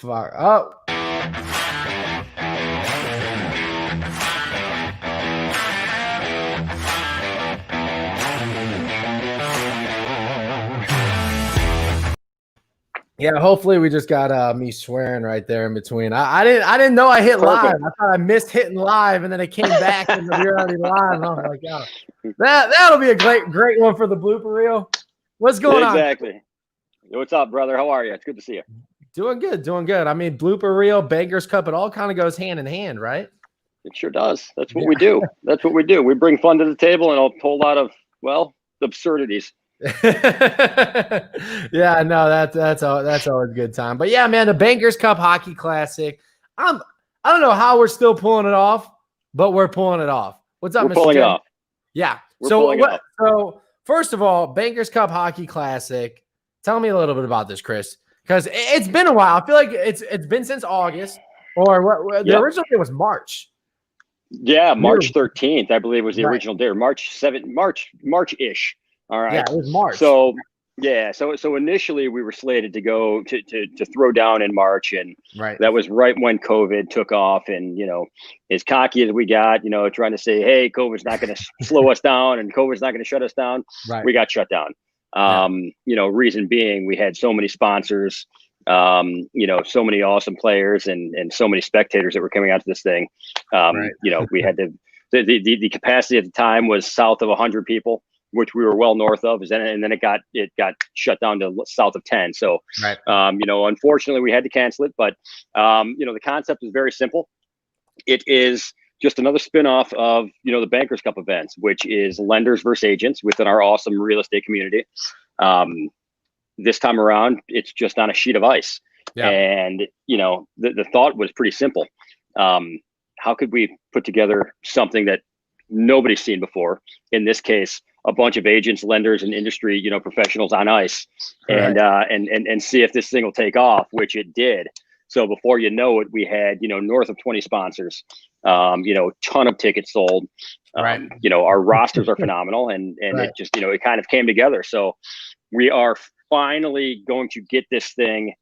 fuck. Oh. Yeah, hopefully we just got me swearing right there in between. I didn't know I hit live. I thought I missed hitting live, and then it came back and we were already live. And I was like, oh, that'll be a great one for the blooper reel. What's going on? Exactly. What's up, brother? How are you? It's good to see you. Doing good, doing good. I mean, blooper reel, Bankers Cup, it all kind of goes hand in hand, right? It sure does. That's what we do. That's what we do. We bring fun to the table and a whole lot of, well, absurdities. Yeah, no, that's always a good time. But yeah, man, the Bankers Cup Hockey Classic. I don't know how we're still pulling it off, but we're pulling it off. What's up, We're Mr. pulling it Jim? off. Yeah. We're pulling it off. So first of all, Bankers Cup Hockey Classic. Tell me a little bit about this, Chris, because it's been a while. I feel like it's been since August, or what? The original day was March. Yeah, March 13th, I believe, was the original day, or March 7th, March-ish. All right. Yeah, it was March. So yeah, so initially we were slated to go to throw down in March, and that was right when COVID took off. And as cocky as we got, trying to say, hey, COVID's not going to slow us down, and COVID's not going to shut us down. We got shut down. Reason being, we had so many sponsors, so many awesome players, and so many spectators that were coming out to this thing. We had the capacity at the time was south of 100 people, which we were well north of, and then it got shut down to south of 10. So, unfortunately we had to cancel it, but the concept is very simple. It is just another spinoff of, the Bankers Cup events, which is lenders versus agents within our awesome real estate community. This time around, it's just on a sheet of ice. And, the thought was pretty simple. How could we put together something that nobody's seen before? In this case, a bunch of agents, lenders, and industry, professionals on ice, and see if this thing will take off, which it did. So before you know it, we had, north of 20 sponsors, ton of tickets sold. Our rosters are phenomenal, and it just, it kind of came together. So we are finally going to get this thing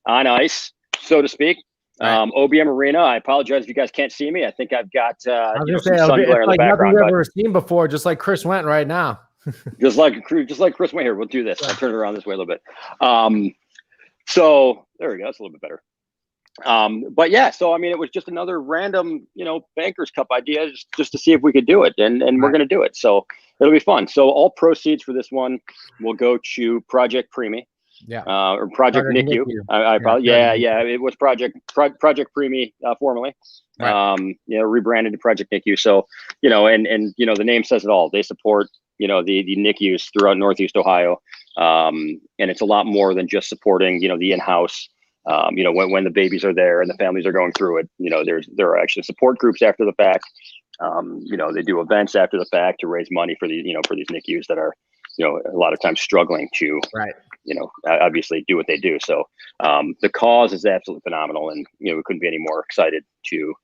on ice, so to speak. OBM Arena. I apologize if you guys can't see me. I think I've got some sun glare in the background. Nothing we've ever seen before, just like Chris went right now. just like Chris went here. We'll do this. I'll turn it around this way a little bit. So there we go. That's a little bit better. But yeah, so I mean, it was just another random, Bankers Cup idea just to see if we could do it, and we're going to do it. So it'll be fun. So all proceeds for this one will go to Project Preemie. Or Project NICU. I probably it was Project Preemie formerly. Rebranded to Project NICU. So and the name says it all. They support the NICUs throughout Northeast Ohio, and it's a lot more than just supporting the in-house. When the babies are there and the families are going through it, there are actually support groups after the fact. They do events after the fact to raise money for for these NICUs that are a lot of times struggling to obviously do what they do. So the cause is absolutely phenomenal, and we couldn't be any more excited to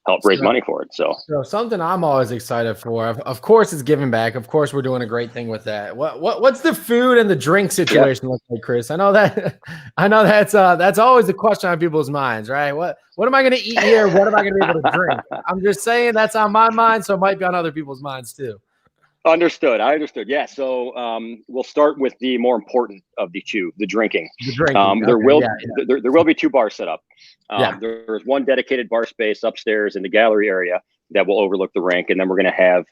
help raise money for it. So something I'm always excited for, of course, is giving back. Of course, we're doing a great thing with that. What's the food and the drink situation look like, Chris? I know that's always a question on people's minds, right? What am I going to eat here? What am I going to be able to drink? I'm just saying that's on my mind, so it might be on other people's minds too. Understood. I understood. Yeah. So we'll start with the more important of the two, the drinking. There will be two bars set up. There's one dedicated bar space upstairs in the gallery area that will overlook the rink, and then we're going to have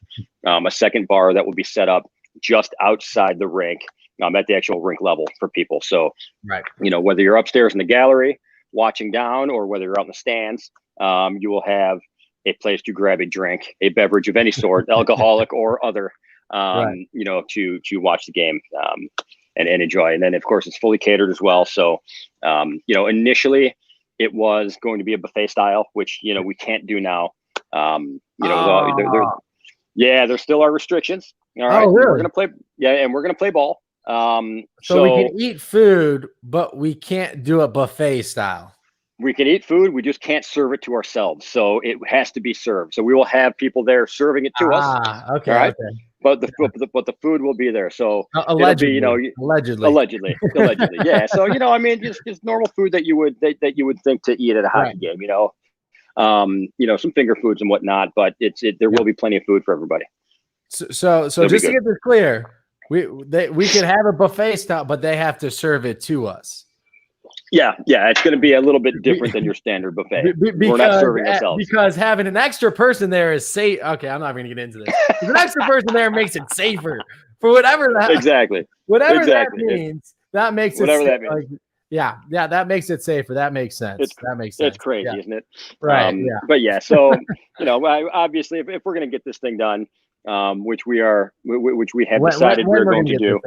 a second bar that will be set up just outside the rink, at the actual rink level for people. So, whether you're upstairs in the gallery watching down, or whether you're out in the stands, you will have a place to grab a drink, a beverage of any sort, alcoholic or other, to watch the game and enjoy. And then, of course, it's fully catered as well. So, initially it was going to be a buffet style, which, we can't do now. There still are restrictions. All right. Oh, really? We're going to play. Yeah. And we're going to play ball. So we can eat food, but we can't do a buffet style. We can eat food. We just can't serve it to ourselves. So it has to be served. So we will have people there serving it to us. Okay. All right. Okay. but the food will be there. So allegedly, it'll be, allegedly, yeah. So I mean, just normal food that you would think to eat at a hockey game. Some finger foods and whatnot, but there will be plenty of food for everybody. So just to get this clear, we could have a buffet style, but they have to serve it to us. Yeah, it's going to be a little bit different than your standard buffet. We're not serving ourselves. Because having an extra person there is safe. Okay, I'm not going to get into this. An extra person there makes it safer for whatever that that means. That makes whatever it that means. Yeah, that makes it safer. That makes sense. That makes sense. It's crazy, isn't it? Right. But yeah, so obviously, if we're going to get this thing done, which we have decided we're going to do.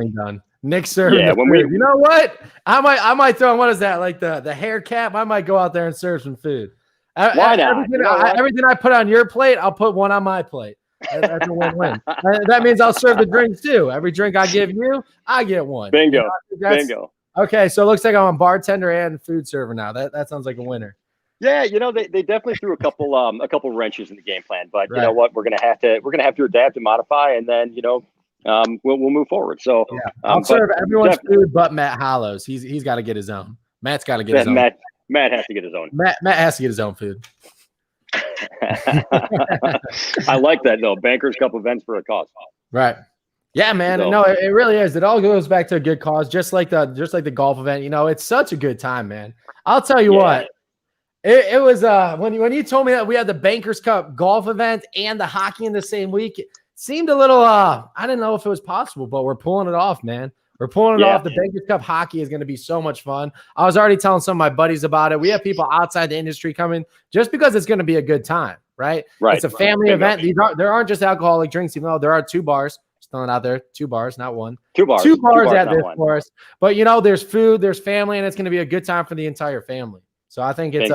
Nick serving. Yeah, you know what? I might throw on, what is that, like the hair cap? I might go out there and serve some food. Why not? Everything I put on your plate, I'll put one on my plate. That's a win-win. That means I'll serve the drinks too. Every drink I give you, I get one. Bingo. Bingo. Okay, so it looks like I'm a bartender and food server now. That sounds like a winner. Yeah, they definitely threw a couple wrenches in the game plan, but you know what? We're gonna have to adapt and modify, and then we'll move forward. So I'll serve everyone's food but Matt Hollows. He's got to get his own. Matt's got to get his own. Matt has to get his own. Matt has to get his own food. I like that though. Bankers Cup events for a cause. Right. Yeah, man. So, no, it really is. It all goes back to a good cause, just like the golf event. It's such a good time, man. I'll tell you what. It was when you told me that we had the Bankers Cup golf event and the hockey in the same week, it seemed a little I didn't know if it was possible, but we're pulling it off, man. We're pulling it off. The Bankers Cup hockey is going to be so much fun. I was already telling some of my buddies about it. We have people outside the industry coming just because it's going to be a good time, right? It's a family event. There aren't just alcoholic drinks, even though there are 2 bars. Just throwing it out there, 2 bars, not 1. 2 bars. 2 bars at this course. But there's food, there's family, and it's going to be a good time for the entire family. So I think it's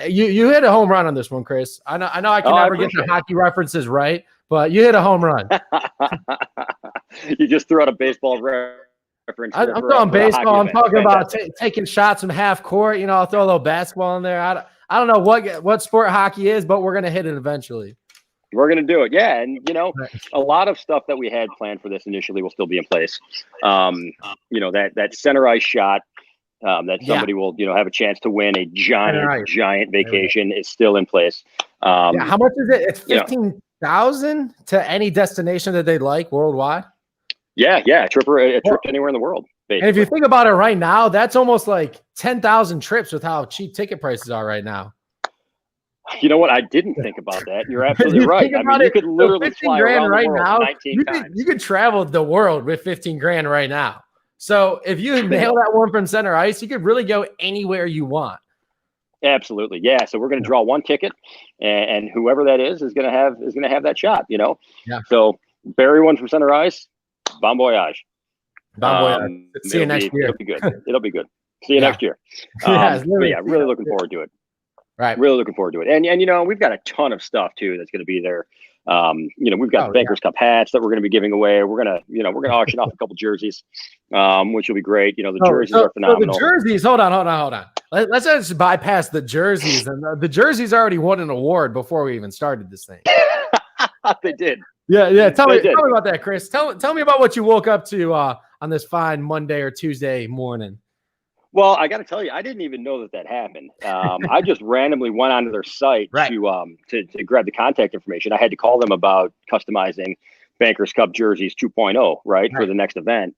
you hit a home run on this one, Chris. I know I can never get the hockey references right, but you hit a home run. You just threw out a baseball reference. I'm throwing baseball. I'm talking about taking shots from half court. I'll throw a little basketball in there. I don't know what sport hockey is, but we're gonna hit it eventually. We're gonna do it, yeah. And a lot of stuff that we had planned for this initially will still be in place. That center ice shot. That somebody will, have a chance to win a giant vacation is still in place. How much is it? It's 15,000 to any destination that they'd like worldwide. Yeah, a trip anywhere in the world. Basically. And if you think about it right now, that's almost like 10,000 trips with how cheap ticket prices are right now. You know what? I didn't think about that. You're absolutely right. I mean, you could literally fly around right the world now. 19 times. You could travel the world with 15 grand right now. So if you nail that one from center ice, you could really go anywhere you want. Absolutely, yeah. So we're going to draw 1 ticket, and whoever that is going to have that shot. Yeah. So bury one from center ice. Bon voyage. Bon voyage. See you next year. It'll be good. It'll be good. See you next year. Really looking forward to it. Right. Really looking forward to it. And we've got a ton of stuff too that's going to be there. We've got the Bankers Cup hats that we're going to be giving away. We're going to auction off a couple jerseys, which will be great. The jerseys are phenomenal. So the jerseys, hold on. Let's just bypass the jerseys. And the jerseys already won an award before we even started this thing. They did. Yeah. Tell me about that, Chris. Tell me about what you woke up to on this fine Monday or Tuesday morning. Well, I got to tell you, I didn't even know that happened. I just randomly went onto their site to grab the contact information. I had to call them about customizing Bankers Cup jerseys 2.0, right, for the next event.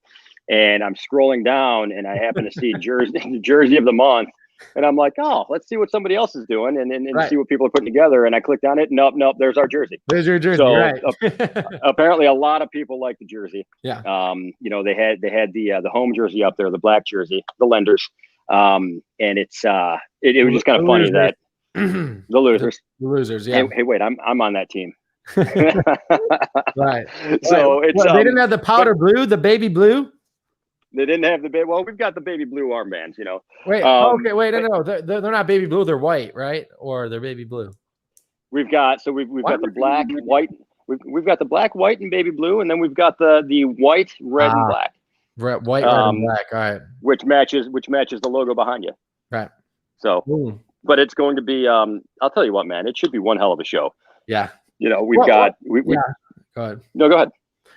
And I'm scrolling down, and I happen to see the jersey of the month. And I'm like, oh, let's see what somebody else is doing and see what people are putting together. And I clicked on it. Nope, there's our jersey. There's your jersey, so, right. Apparently a lot of people like the jersey. Yeah. They had the home jersey up there, the black jersey, the lenders. And it was just kind of funny that the losers. The losers, yeah. Hey, wait, I'm on that team. Right. So it's they didn't have the powder blue, the baby blue. They didn't have the baby. Well, we've got the baby blue armbands, Wait, no. They're not baby blue. They're white, right? Or they're baby blue. We've got got the black, white. We've got the black, white, and baby blue, and then we've got the white, red, and black. White, red, and black. All right. Which matches the logo behind you. Right. So, but it's going to be. I'll tell you what, man. It should be one hell of a show. Yeah. Go ahead. Go ahead. No, go ahead.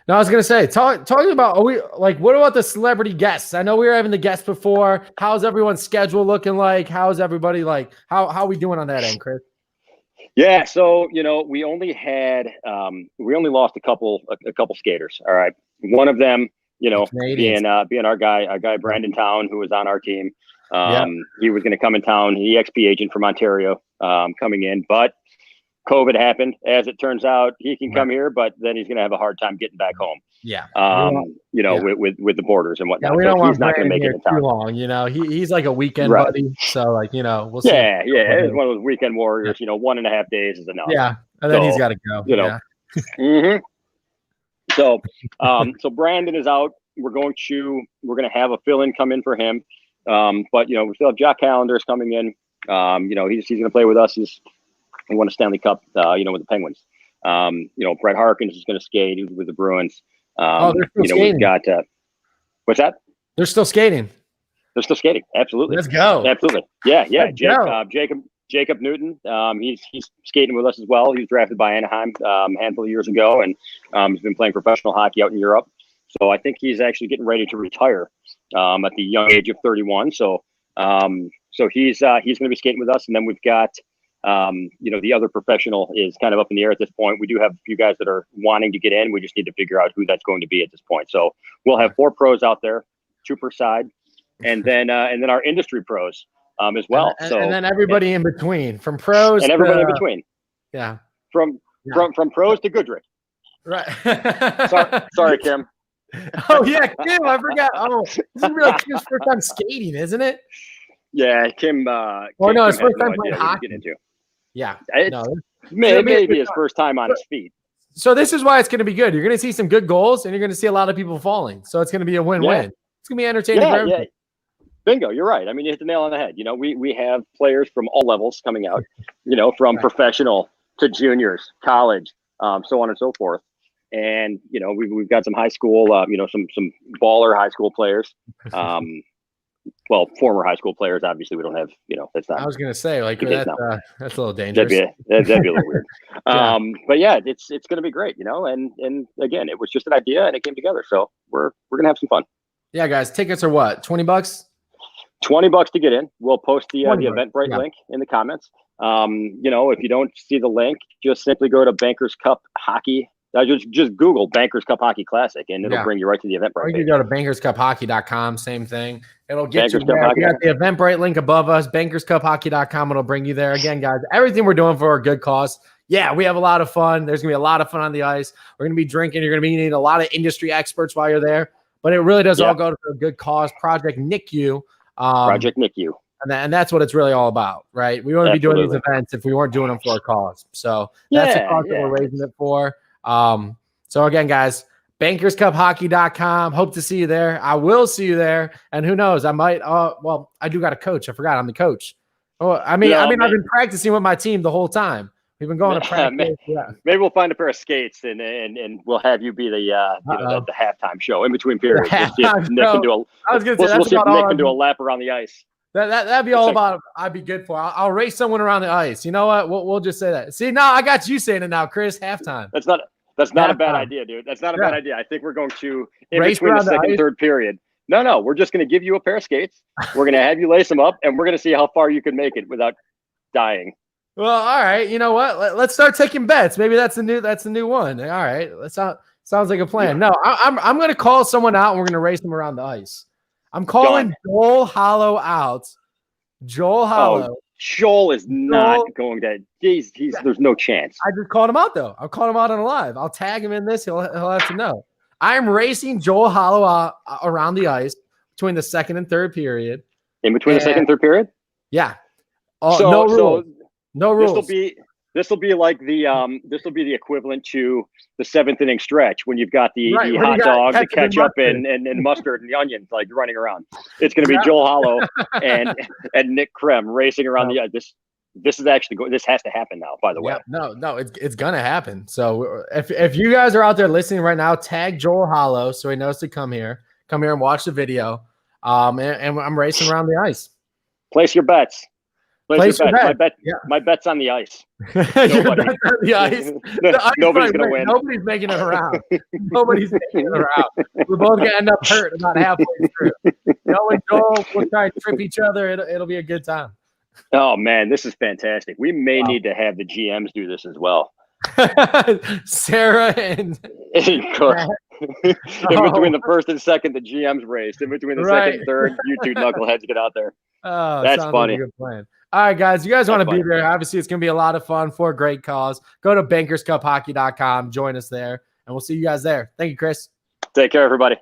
No, I was gonna say, talking about, what about the celebrity guests? I know we were having the guests before. How's everyone's schedule looking like? How's everybody how are we doing on that end, Chris? Yeah, so we only lost a couple skaters. All right, one of them, being our guy Brandon Town, who was on our team. He was going to come in town. He EXP agent from Ontario, coming in, but COVID happened. As it turns out, he can come here, but then he's going to have a hard time getting back home. Yeah. With the borders and whatnot. Yeah, we don't want he's not going to make it too long. He's like a weekend buddy. So we'll see. Yeah. It's one of those weekend warriors. 1.5 days is enough. Yeah, and then he's got to go. Mm-hmm. So Brandon is out. We're going to have a fill-in come in for him. But we still have Jack Callender's coming in. He's going to play with us. He won a Stanley Cup, with the Penguins. Brett Harkins is going to skate. He was with the Bruins. They're still skating. We've got what's that? They're still skating. They're still skating. Absolutely. Let's go. Absolutely. Yeah. Jacob Newton. He's skating with us as well. He was drafted by Anaheim a handful of years ago, and he's been playing professional hockey out in Europe. So I think he's actually getting ready to retire at the young age of 31. So he's going to be skating with us, and then we've got. The other professional is kind of up in the air at this point. We do have a few guys that are wanting to get in. We just need to figure out who that's going to be at this point. So we'll have 4 pros out there, 2 per side, and then our industry pros as well. And then everybody in between, from pros and everybody in between. Yeah. From pros to Goodrick. Right. Sorry, Kim. Oh yeah, Kim. I forgot. Oh, this is really Kim's first time skating, isn't it? Yeah, Kim. No, it's first time playing hockey. Yeah, maybe his first time on his feet. So this is why it's going to be good. You're going to see some good goals, and you're going to see a lot of people falling. So it's going to be a win-win. Yeah. It's going to be entertaining for everyone. Yeah. Bingo, you're right. I mean, you hit the nail on the head. We have players from all levels coming out. From professional to juniors, college, so on and so forth. And we've got some high school, some baller high school players. Well, former high school players, obviously we don't have, that's not. I was going to say, that's a little dangerous. That'd be a little weird. But yeah, it's going to be great, and again, it was just an idea and it came together. So we're going to have some fun. Yeah, guys, tickets are what? $20? $20 to get in. We'll post the Eventbrite link in the comments. If you don't see the link, just simply go to Bankers Cup Hockey. Just Google Bankers Cup Hockey Classic, and it'll bring you right to the Eventbrite. Or you can go to bankerscuphockey.com, same thing. It'll get you there. We got the Eventbrite link above us, bankerscuphockey.com. It'll bring you there. Again, guys, everything we're doing for a good cause. Yeah, we have a lot of fun. There's going to be a lot of fun on the ice. We're going to be drinking. You're going to be meeting a lot of industry experts while you're there. But it really does all go to a good cause. Project NICU. Project NICU. And that's what it's really all about, right? We wouldn't be doing these events if we weren't doing them for a cause. So that's the cause that we're raising it for. So again, guys, bankerscuphockey.com. Hope to see you there. I will see you there. And who knows, I might, I do got a coach. I forgot I'm the coach. Oh, I mean, I've been practicing with my team the whole time. We've been going to practice. Maybe we'll find a pair of skates and we'll have you be the halftime show in between periods. We'll see if Nick can do a lap around the ice. That'd be all about. I'd be good for. I'll race someone around the ice. You know what? We'll just say that. See, now I got you saying it now, Chris. Halftime. That's not a bad idea, dude. That's not a bad idea. I think we're going to in between the second and third period. No, we're just going to give you a pair of skates. We're going to have you lace them up, and we're going to see how far you can make it without dying. Well, all right. You know what? Let's start taking bets. Maybe that's the new one. All right. Sounds like a plan. No, I'm going to call someone out, and we're going to race them around the ice. I'm calling Joel Hollow out. Joel Hollow. Joel is not going to. He's there's no chance. I just called him out though. I'll call him out on a live. I'll tag him in this. He'll have to know. I'm racing Joel Hollow around the ice between the second and third period. In between the second and third period? Yeah. No rules. No rules. This will be like the equivalent to the 7th inning stretch when you've got the hot dog, the ketchup, and mustard and the onions like running around. It's going to be Joel Hollow and Nick Krem racing around the ice. This is actually this has to happen now. By the way, no, it's gonna happen. So if you guys are out there listening right now, tag Joel Hollow so he knows to come here and watch the video. And I'm racing around the ice. Place your bets. Place your bet. My bet's on the ice. Your bet's on the ice. The ice Nobody's going to win. Nobody's making it around. Nobody's making it around. We're both going to end up hurt about halfway through. Joe, we'll try and trip each other. It'll be a good time. Oh, man, this is fantastic. We may need to have the GMs do this as well. Sarah and Cook. In between the first and second, the GM's race. In between the second and third, you two knuckleheads get out there. Oh, that's funny. Like a good plan. All right, guys, you guys want to be there. Obviously, it's going to be a lot of fun for a great cause. Go to bankerscuphockey.com. Join us there, and we'll see you guys there. Thank you, Chris. Take care, everybody.